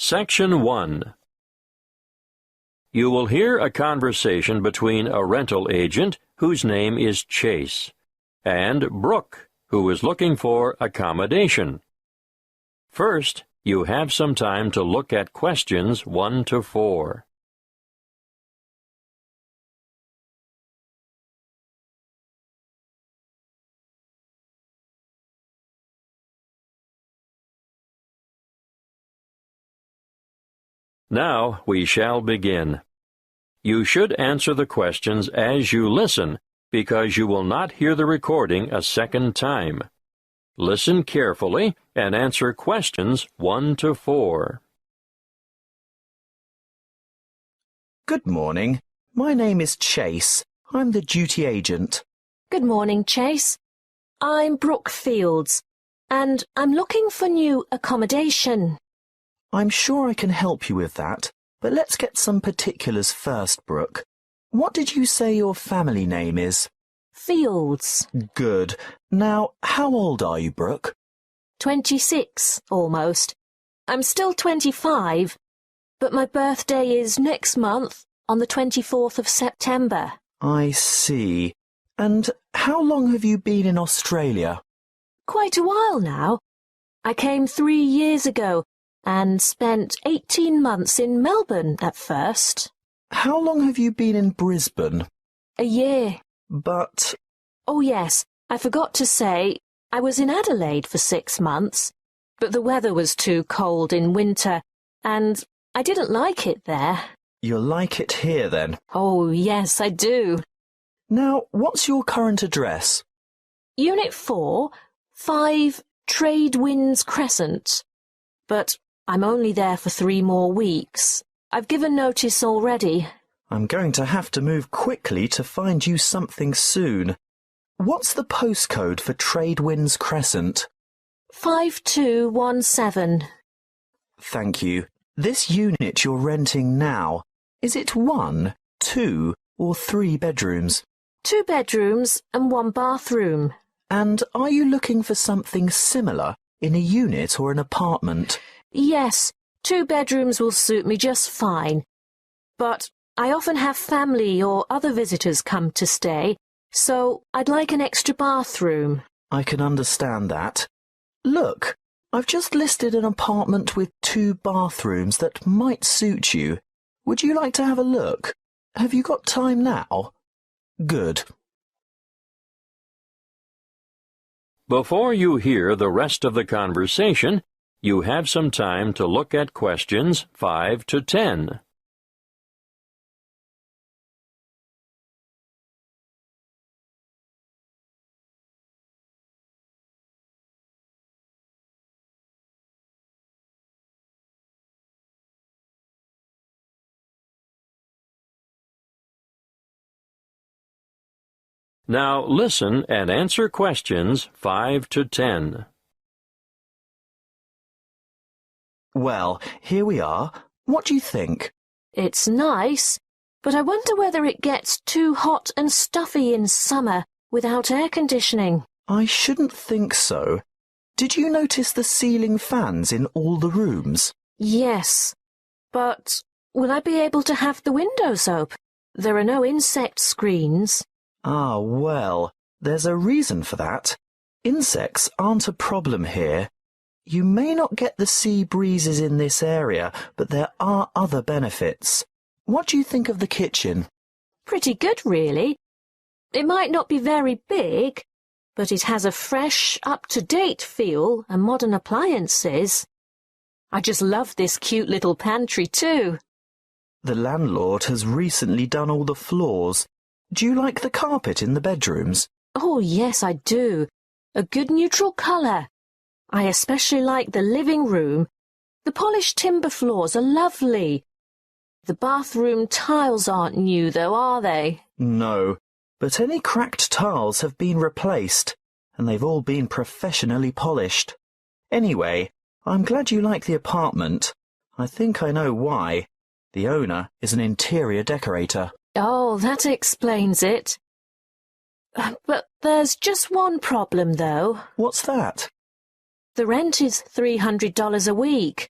Section 1. You will hear a conversation between a rental agent, whose name is Chase, and Brooke, who is looking for accommodation. First, you have some time to look at questions 1 to 4. Now we shall begin. You should answer the questions as you listen, because you will not hear the recording a second time. Listen carefully and answer questions 1 to 4. Good morning. My name is Chase. I'm the duty agent. Good morning, Chase. I'm Brooke Fields, and I'm looking for new accommodation. I'm sure I can help you with that, but let's get some particulars first, Brooke. What did you say your family name is? Fields. Good. Now, how old are you, Brooke? 26, almost. I'm still 25, but my birthday is next month, on the 24th of September. I see. And how long have you been in Australia? Quite a while now. I came 3 years ago and spent 18 months in Melbourne at first. How long have you been in Brisbane? A year. But... Oh yes, I forgot to say, I was in Adelaide for 6 months, but the weather was too cold in winter, and I didn't like it there. You'll like it here, then? Oh yes, I do. Now, what's your current address? Unit 4, 5 Trade Winds Crescent. But I'm only there for 3 more weeks. I've given notice already. I'm going to have to move quickly to find you something soon. What's the postcode for Trade Winds Crescent? 5217. Thank you. This unit you're renting now, is it 1, 2 or 3 bedrooms? 2 bedrooms and 1 bathroom. And are you looking for something similar in a unit or an apartment? Yes, 2 bedrooms will suit me just fine. But I often have family or other visitors come to stay, so I'd like an extra bathroom. I can understand that. Look, I've just listed an apartment with 2 bathrooms that might suit you. Would you like to have a look? Have you got time now? Good. Before you hear the rest of the conversation, you have some time to look at questions 5 to 10. Now listen and answer questions 5 to 10. Well, here we are. What do you think? It's nice, but I wonder whether it gets too hot and stuffy in summer without air conditioning. I shouldn't think so. Did you notice the ceiling fans in all the rooms? Yes, but will I be able to have the windows open? There are no insect screens. Ah, well, there's a reason for that. Insects aren't a problem here. You may not get the sea breezes in this area, but there are other benefits. What do you think of the kitchen? Pretty good, really. It might not be very big, but it has a fresh, up-to-date feel and modern appliances. I just love this cute little pantry, too. The landlord has recently done all the floors. Do you like the carpet in the bedrooms? Oh, yes, I do. A good neutral colour. I especially like the living room. The polished timber floors are lovely. The bathroom tiles aren't new, though, are they? No, but any cracked tiles have been replaced, and they've all been professionally polished. Anyway, I'm glad you like the apartment. I think I know why. The owner is an interior decorator. Oh, that explains it. But there's just one problem, though. What's that? The rent is $300 a week,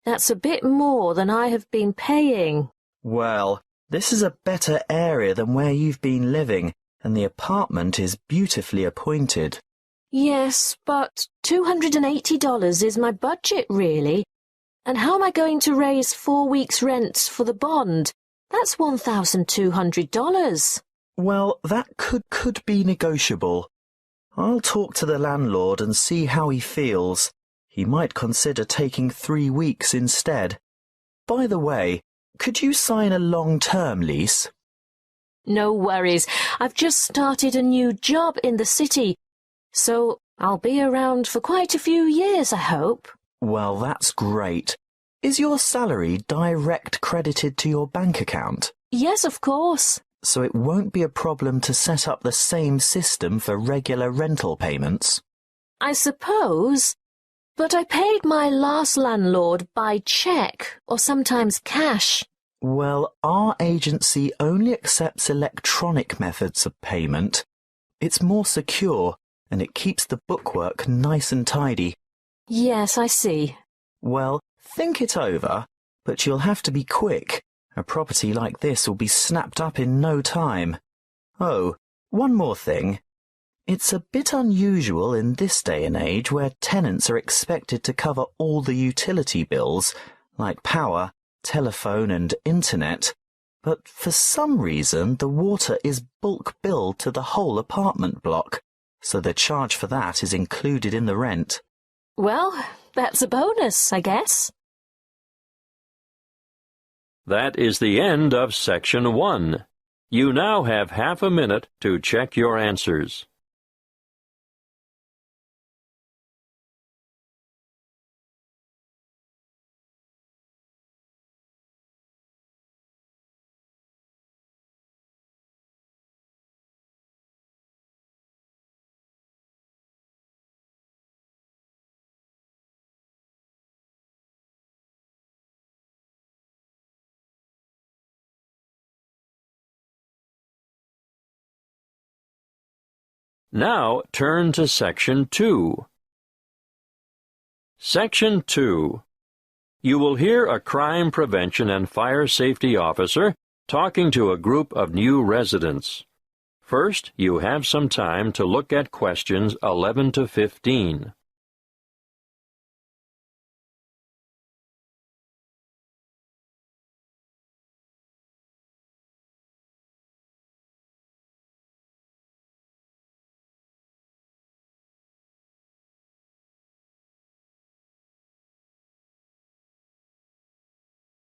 That's a bit more than I have been paying. Well, this is a better area than where you've been living, and the apartment is beautifully appointed. Yes, but $280 is my budget, really. And how am I going to raise 4 weeks' rent for the bond? That's $1,200. Well, that could be negotiable. I'll talk to the landlord and see how he feels. He might consider taking 3 weeks instead. By the way, could you sign a long-term lease? No worries. I've just started a new job in the city, so I'll be around for quite a few years, I hope. Well, that's great. Is your salary direct credited to your bank account? Yes, of course. So it won't be a problem to set up the same system for regular rental payments? I suppose. But I paid my last landlord by cheque or sometimes cash. Well, our agency only accepts electronic methods of payment. It's more secure and it keeps the bookwork nice and tidy. Yes, I see. Well, think it over, but you'll have to be quick. A property like this will be snapped up in no time. Oh, one more thing. It's a bit unusual in this day and age where tenants are expected to cover all the utility bills, like power, telephone and internet, but for some reason the water is bulk billed to the whole apartment block, so the charge for that is included in the rent. Well, that's a bonus, I guess. That is the end of Section 1. You now have half a minute to check your answers. Now turn to Section 2. Section 2. You will hear a crime prevention and fire safety officer talking to a group of new residents. First, you have some time to look at questions 11 to 15.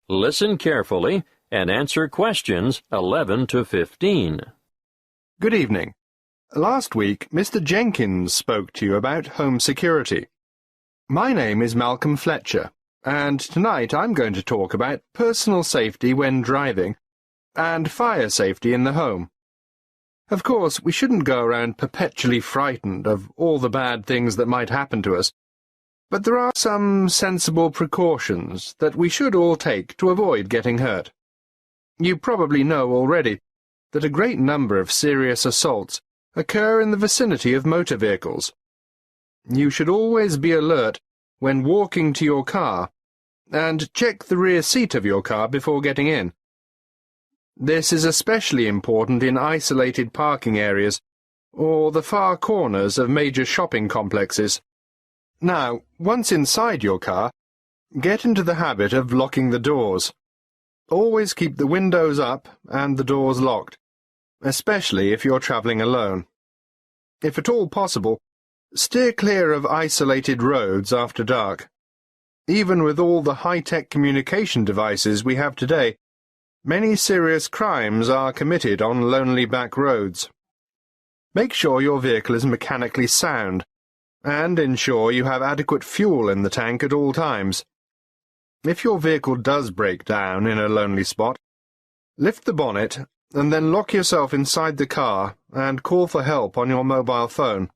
Listen carefully and answer questions 11 to 15. Good evening. Last week, Mr. Jenkins spoke to you about home security. My name is Malcolm Fletcher, and tonight I'm going to talk about personal safety when driving and fire safety in the home. Of course, we shouldn't go around perpetually frightened of all the bad things that might happen to us, but there are some sensible precautions that we should all take to avoid getting hurt. You probably know already that a great number of serious assaults occur in the vicinity of motor vehicles. You should always be alert when walking to your car and check the rear seat of your car before getting in. This is especially important in isolated parking areas or the far corners of major shopping complexes. Now, once inside your car, get into the habit of locking the doors. Always keep the windows up and the doors locked, especially if you're travelling alone. If at all possible, steer clear of isolated roads after dark. Even with all the high-tech communication devices we have today, many serious crimes are committed on lonely back roads. Make sure your vehicle is mechanically sound, and ensure you have adequate fuel in the tank at all times. If your vehicle does break down in a lonely spot, lift the bonnet and then lock yourself inside the car and call for help on your mobile phone.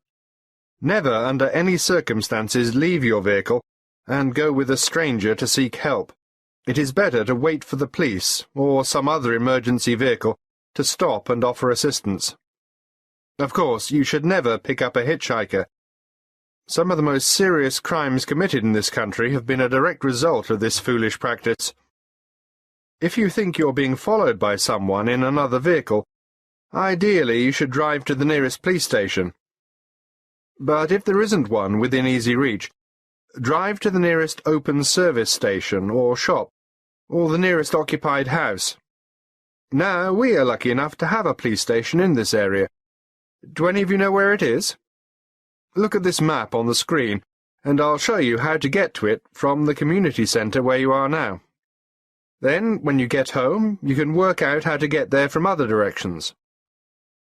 Never, under any circumstances, leave your vehicle and go with a stranger to seek help. It is better to wait for the police or some other emergency vehicle to stop and offer assistance. Of course, you should never pick up a hitchhiker. Some of the most serious crimes committed in this country have been a direct result of this foolish practice. If you think you're being followed by someone in another vehicle, ideally you should drive to the nearest police station. But if there isn't one within easy reach, drive to the nearest open service station or shop, or the nearest occupied house. Now, we are lucky enough to have a police station in this area. Do any of you know where it is? Look at this map on the screen, and I'll show you how to get to it from the community centre where you are now. Then, when you get home, you can work out how to get there from other directions.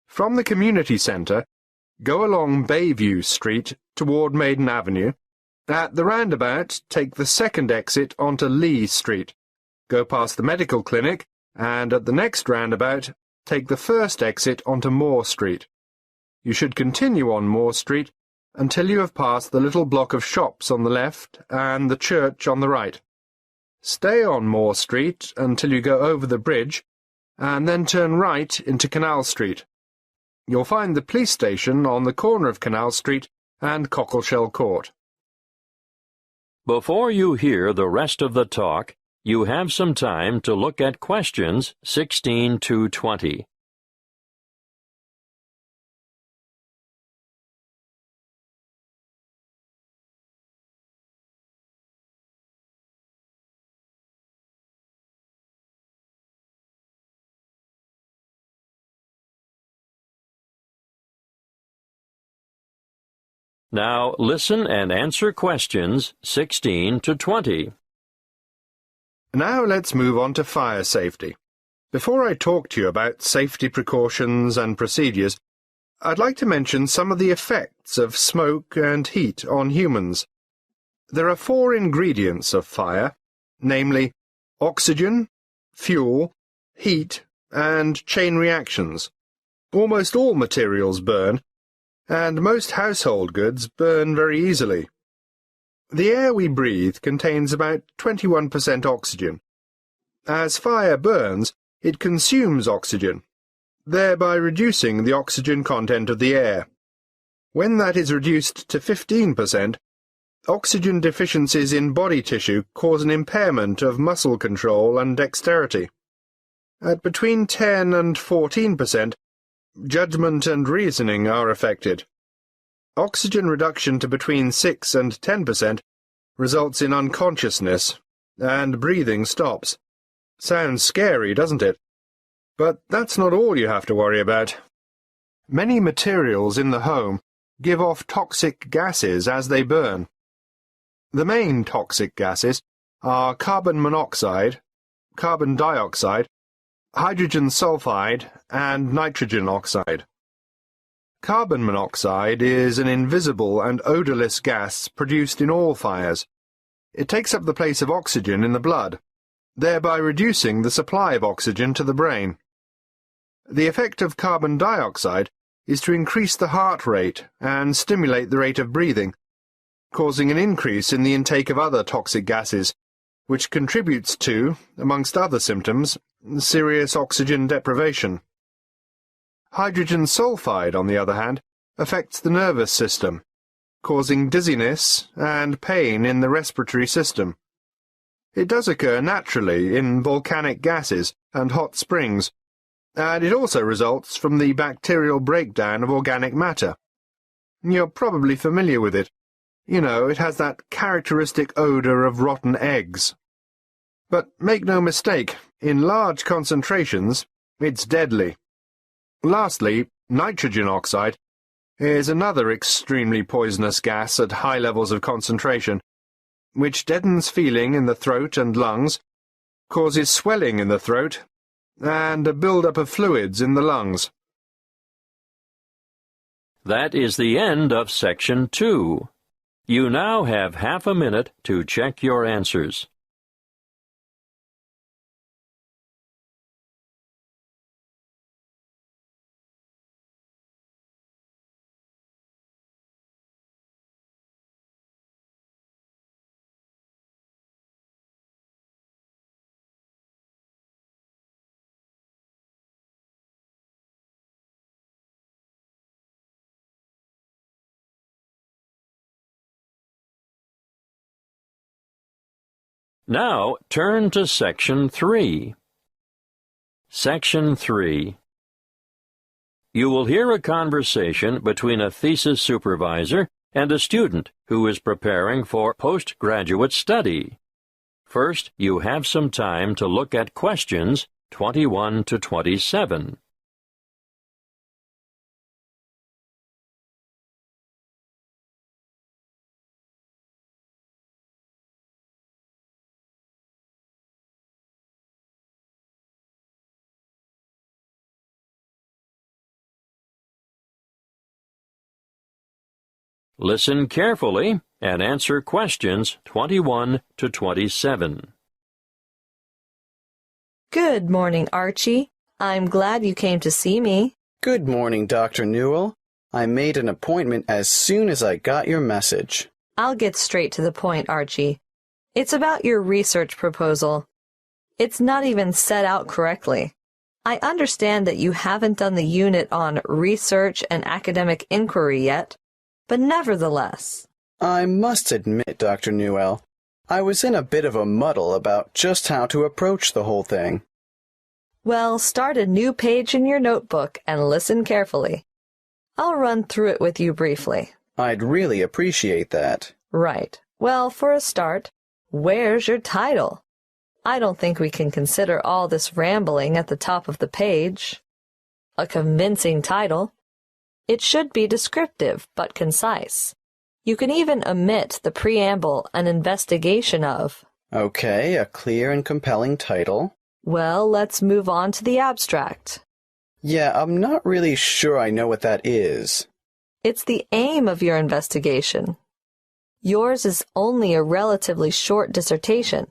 From the community centre, go along Bayview Street toward Maiden Avenue. At the roundabout, take the second exit onto Lee Street. Go past the medical clinic, and at the next roundabout, take the first exit onto Moore Street. You should continue on Moore Street until you have passed the little block of shops on the left and the church on the right. Stay on Moore Street until you go over the bridge, and then turn right into Canal Street. You'll find the police station on the corner of Canal Street and Cockleshell Court. Before you hear the rest of the talk, you have some time to look at questions 16 to 20. Now listen and answer questions 16 to 20. Now let's move on to fire safety. Before I talk to you about safety precautions and procedures, I'd like to mention some of the effects of smoke and heat on humans. There are 4 ingredients of fire, namely oxygen, fuel, heat, and chain reactions. Almost all materials burn, and most household goods burn very easily. The air we breathe contains about 21% oxygen. As fire burns, it consumes oxygen, thereby reducing the oxygen content of the air. When that is reduced to 15%, oxygen deficiencies in body tissue cause an impairment of muscle control and dexterity. At between 10 and 14%, judgment and reasoning are affected. Oxygen reduction to between 6 and 10% results in unconsciousness, and breathing stops. Sounds scary, doesn't it? But that's not all you have to worry about. Many materials in the home give off toxic gases as they burn. The main toxic gases are carbon monoxide, carbon dioxide, hydrogen sulfide, and nitrogen oxide. Carbon monoxide is an invisible and odorless gas produced in all fires. It takes up the place of oxygen in the blood, thereby reducing the supply of oxygen to the brain. The effect of carbon dioxide is to increase the heart rate and stimulate the rate of breathing, causing an increase in the intake of other toxic gases, which contributes to, amongst other symptoms, serious oxygen deprivation. Hydrogen sulfide, on the other hand, affects the nervous system, causing dizziness and pain in the respiratory system. It does occur naturally in volcanic gases and hot springs, and it also results from the bacterial breakdown of organic matter. You're probably familiar with it. You know, it has that characteristic odour of rotten eggs. But make no mistake, in large concentrations, it's deadly. Lastly, nitrogen oxide is another extremely poisonous gas at high levels of concentration, which deadens feeling in the throat and lungs, causes swelling in the throat, and a build-up of fluids in the lungs. That is the end of Section 2. You now have half a minute to check your answers. Now turn to Section 3. Section 3. You will hear a conversation between a thesis supervisor and a student who is preparing for postgraduate study. First, you have some time to look at questions 21 to 27. Listen carefully and answer questions 21 to 27. Good morning, Archie. I'm glad you came to see me. Good morning, Dr. Newell. I made an appointment as soon as I got your message. I'll get straight to the point, Archie. It's about your research proposal. It's not even set out correctly. I understand that you haven't done the unit on research and academic inquiry yet, but nevertheless. I must admit, Dr. Newell, I was in a bit of a muddle about just how to approach the whole thing. Well, start a new page in your notebook and listen carefully. I'll run through it with you briefly. I'd really appreciate that. Right. Well, for a start, where's your title? I don't think we can consider all this rambling at the top of the page. A convincing title. It should be descriptive but concise. You can even omit the preamble, an investigation of. Okay, a clear and compelling title. Well, let's move on to the abstract. Yeah, I'm not really sure I know what that is. It's the aim of your investigation. Yours is only a relatively short dissertation,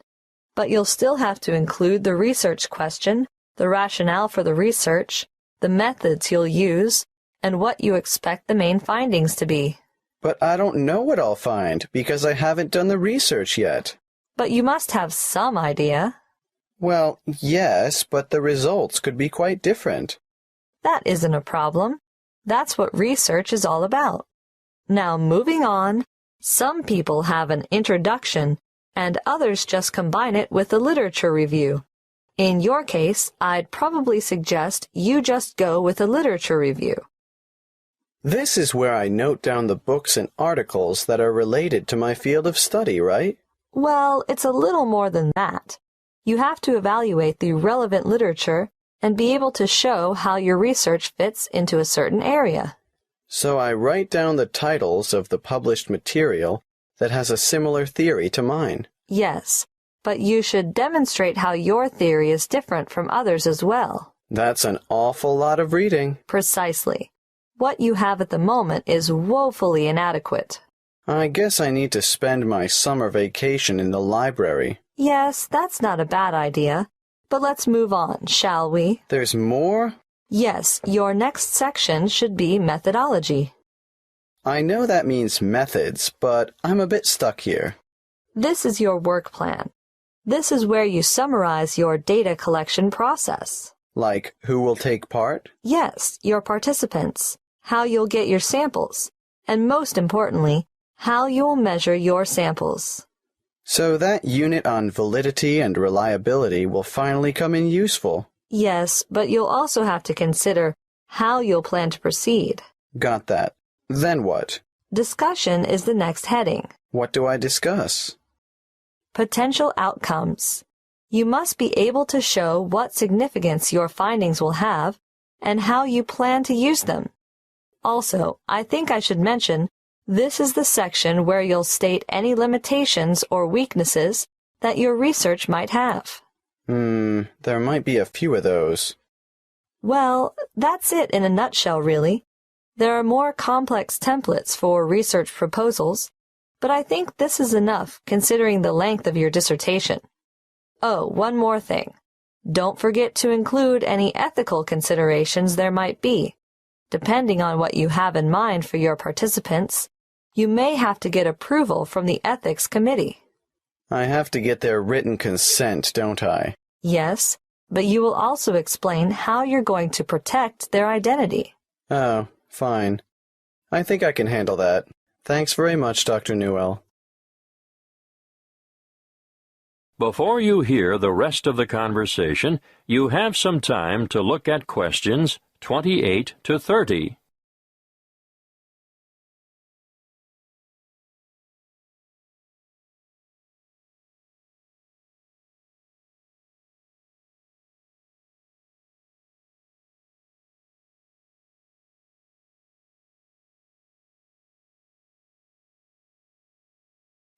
but you'll still have to include the research question, the rationale for the research, the methods you'll use, and what you expect the main findings to be. But I don't know what I'll find because I haven't done the research yet. But you must have some idea. Well, yes, but the results could be quite different. That isn't a problem. That's what research is all about. Now, moving on, some people have an introduction, and others just combine it with a literature review. In your case, I'd probably suggest you just go with a literature review. This is where I note down the books and articles that are related to my field of study, right? Well, it's a little more than that. You have to evaluate the relevant literature and be able to show how your research fits into a certain area. So I write down the titles of the published material that has a similar theory to mine. Yes, but you should demonstrate how your theory is different from others as well. That's an awful lot of reading. Precisely. What you have at the moment is woefully inadequate. I guess I need to spend my summer vacation in the library. Yes, that's not a bad idea. But let's move on, shall we? There's more? Yes, your next section should be methodology. I know that means methods, but I'm a bit stuck here. This is your work plan. This is where you summarize your data collection process. Like who will take part? Yes, your participants, how you'll get your samples, and most importantly, how you'll measure your samples. So that unit on validity and reliability will finally come in useful. Yes, but you'll also have to consider how you'll plan to proceed. Got that. Then what? Discussion is the next heading. What do I discuss? Potential outcomes. You must be able to show what significance your findings will have and how you plan to use them. Also, I think I should mention, this is the section where you'll state any limitations or weaknesses that your research might have. There might be a few of those. Well, that's it in a nutshell, really. There are more complex templates for research proposals, but I think this is enough considering the length of your dissertation. Oh, one more thing. Don't forget to include any ethical considerations there might be. Depending on what you have in mind for your participants, you may have to get approval from the ethics committee. I have to get their written consent, don't I? Yes, but you will also explain how you're going to protect their identity. Oh, fine. I think I can handle that. Thanks very much, Dr. Newell. Before you hear the rest of the conversation, you have some time to look at questions 28 to 30.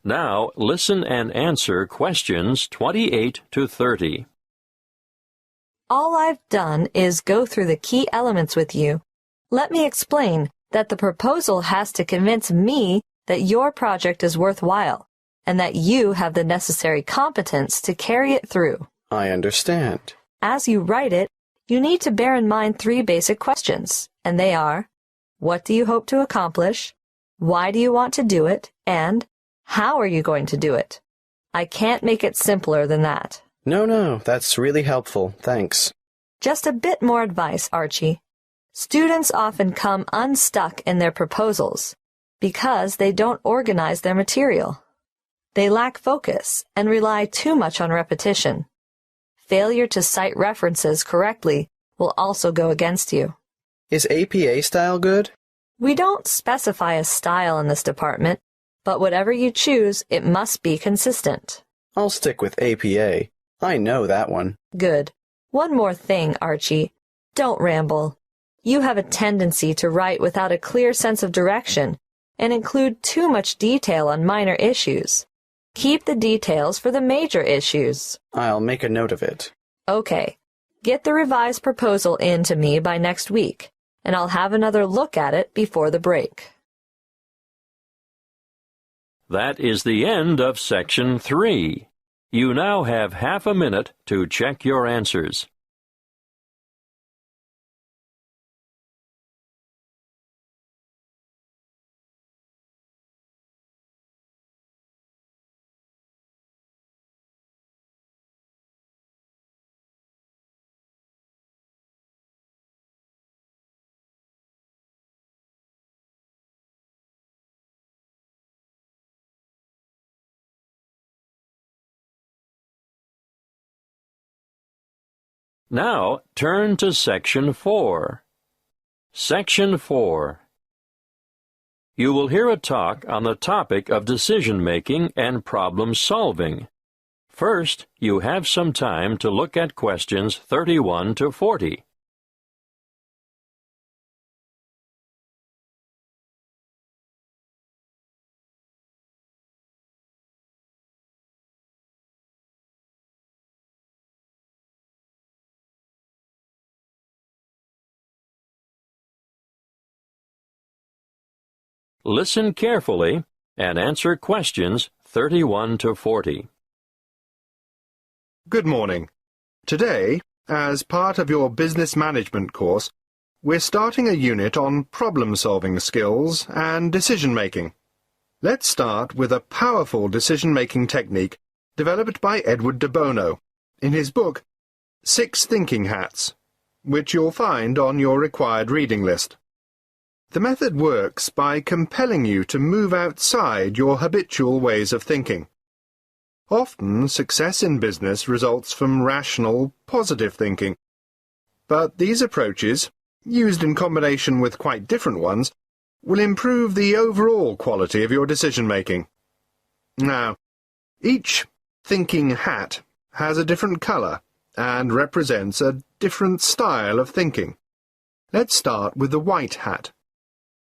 Now, listen and answer questions 28 to 30. All I've done is go through the key elements with you. Let me explain that the proposal has to convince me that your project is worthwhile and that you have the necessary competence to carry it through. I understand. As you write it, you need to bear in mind 3 basic questions, and they are, what do you hope to accomplish? Why do you want to do it? And how are you going to do it? I can't make it simpler than that. No, that's really helpful. Thanks. Just a bit more advice, Archie. Students often come unstuck in their proposals because they don't organize their material. They lack focus and rely too much on repetition. Failure to cite references correctly will also go against you. Is APA style good? We don't specify a style in this department, but whatever you choose, it must be consistent. I'll stick with APA. I know that one. Good. One more thing, Archie. Don't ramble. You have a tendency to write without a clear sense of direction and include too much detail on minor issues. Keep the details for the major issues. I'll make a note of it. Okay. Get the revised proposal in to me by next week, and I'll have another look at it before the break. That is the end of Section 3. You now have half a minute to check your answers. Now, turn to Section 4. Section 4. You will hear a talk on the topic of decision-making and problem-solving. First, you have some time to look at questions 31 to 40. Listen carefully and answer questions 31 to 40. Good morning. Today, as part of your business management course, we're starting a unit on problem-solving skills and decision-making. Let's start with a powerful decision-making technique developed by Edward de Bono in his book 6 Thinking Hats, which you'll find on your required reading list. The method works by compelling you to move outside your habitual ways of thinking. Often, success in business results from rational, positive thinking. But these approaches, used in combination with quite different ones, will improve the overall quality of your decision-making. Now, each thinking hat has a different color and represents a different style of thinking. Let's start with the white hat.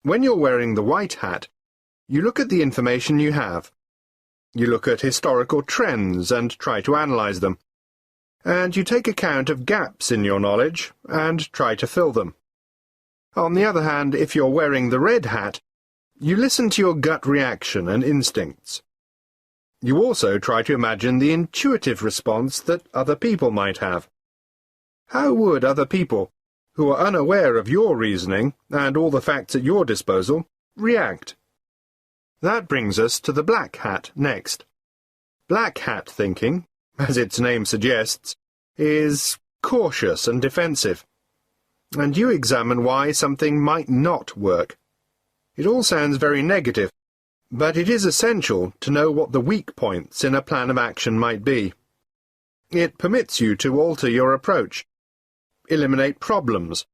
When you're wearing the white hat, you look at the information you have. You look at historical trends and try to analyze them. And you take account of gaps in your knowledge and try to fill them. On the other hand, if you're wearing the red hat, you listen to your gut reaction and instincts. You also try to imagine the intuitive response that other people might have. How would other people, who are unaware of your reasoning and all the facts at your disposal, react? That brings us to the black hat next. Black hat thinking, as its name suggests, is cautious and defensive, and you examine why something might not work. It all sounds very negative, but it is essential to know what the weak points in a plan of action might be. It permits you to alter your approach, eliminate problems,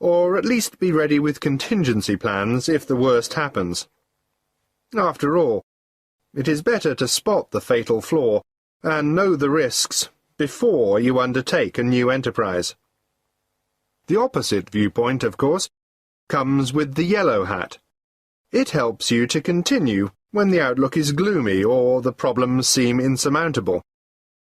or at least be ready with contingency plans if the worst happens. After all, it is better to spot the fatal flaw and know the risks before you undertake a new enterprise. The opposite viewpoint, of course, comes with the yellow hat. It helps you to continue when the outlook is gloomy or the problems seem insurmountable.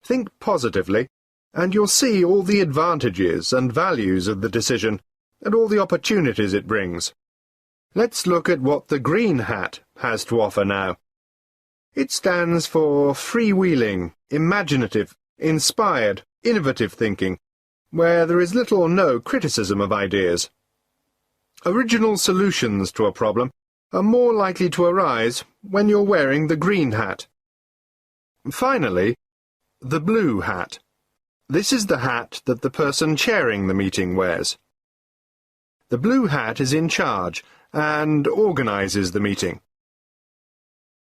Think positively, and you'll see all the advantages and values of the decision and all the opportunities it brings. Let's look at what the green hat has to offer now. It stands for freewheeling, imaginative, inspired, innovative thinking, where there is little or no criticism of ideas. Original solutions to a problem are more likely to arise when you're wearing the green hat. Finally, the blue hat. This is the hat that the person chairing the meeting wears. The blue hat is in charge and organizes the meeting.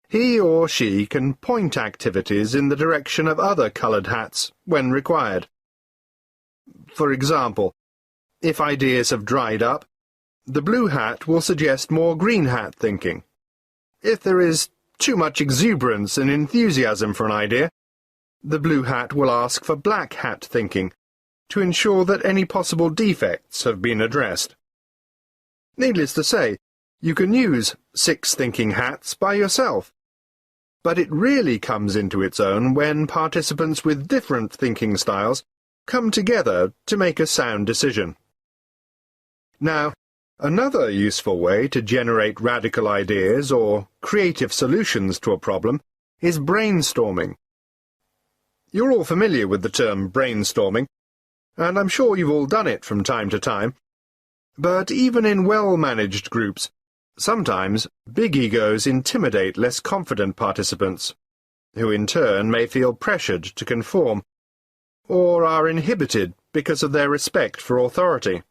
He or she can point activities in the direction of other colored hats when required. For example, if ideas have dried up, the blue hat will suggest more green hat thinking. If there is too much exuberance and enthusiasm for an idea, the blue hat will ask for black hat thinking to ensure that any possible defects have been addressed. Needless to say, you can use 6 thinking hats by yourself, but it really comes into its own when participants with different thinking styles come together to make a sound decision. Now, another useful way to generate radical ideas or creative solutions to a problem is brainstorming. You're all familiar with the term brainstorming, and I'm sure you've all done it from time to time. But even in well-managed groups, sometimes big egos intimidate less confident participants, who in turn may feel pressured to conform, or are inhibited because of their respect for authority.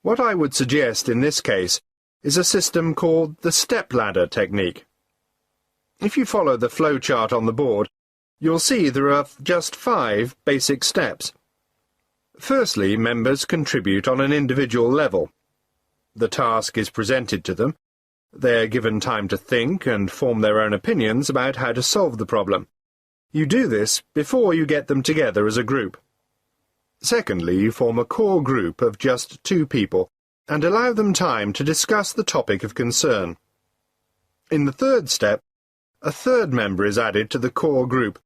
What I would suggest in this case is a system called the stepladder technique. If you follow the flowchart on the board, you'll see there are just 5 basic steps. Firstly, members contribute on an individual level. The task is presented to them. They are given time to think and form their own opinions about how to solve the problem. You do this before you get them together as a group. Secondly, you form a core group of just 2 people and allow them time to discuss the topic of concern. In the third step, a third member is added to the core group,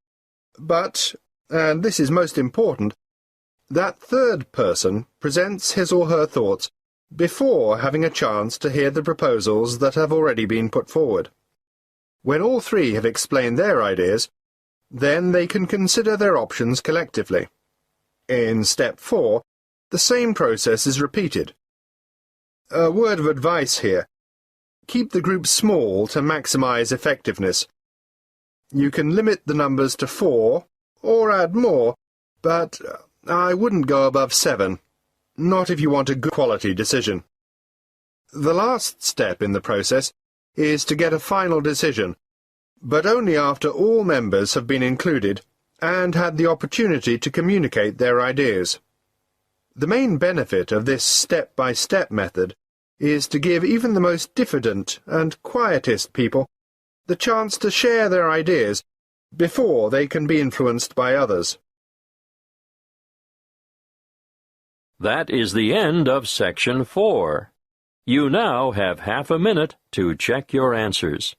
but, and this is most important, that third person presents his or her thoughts before having a chance to hear the proposals that have already been put forward. When all 3 have explained their ideas, then they can consider their options collectively. In step 4, the same process is repeated. A word of advice here. Keep the group small to maximize effectiveness. You can limit the numbers to 4, or add more, but I wouldn't go above 7, not if you want a good quality decision. The last step in the process is to get a final decision, but only after all members have been included and had the opportunity to communicate their ideas. The main benefit of this step-by-step method is to give even the most diffident and quietest people the chance to share their ideas before they can be influenced by others. That is the end of Section 4. You now have half a minute to check your answers.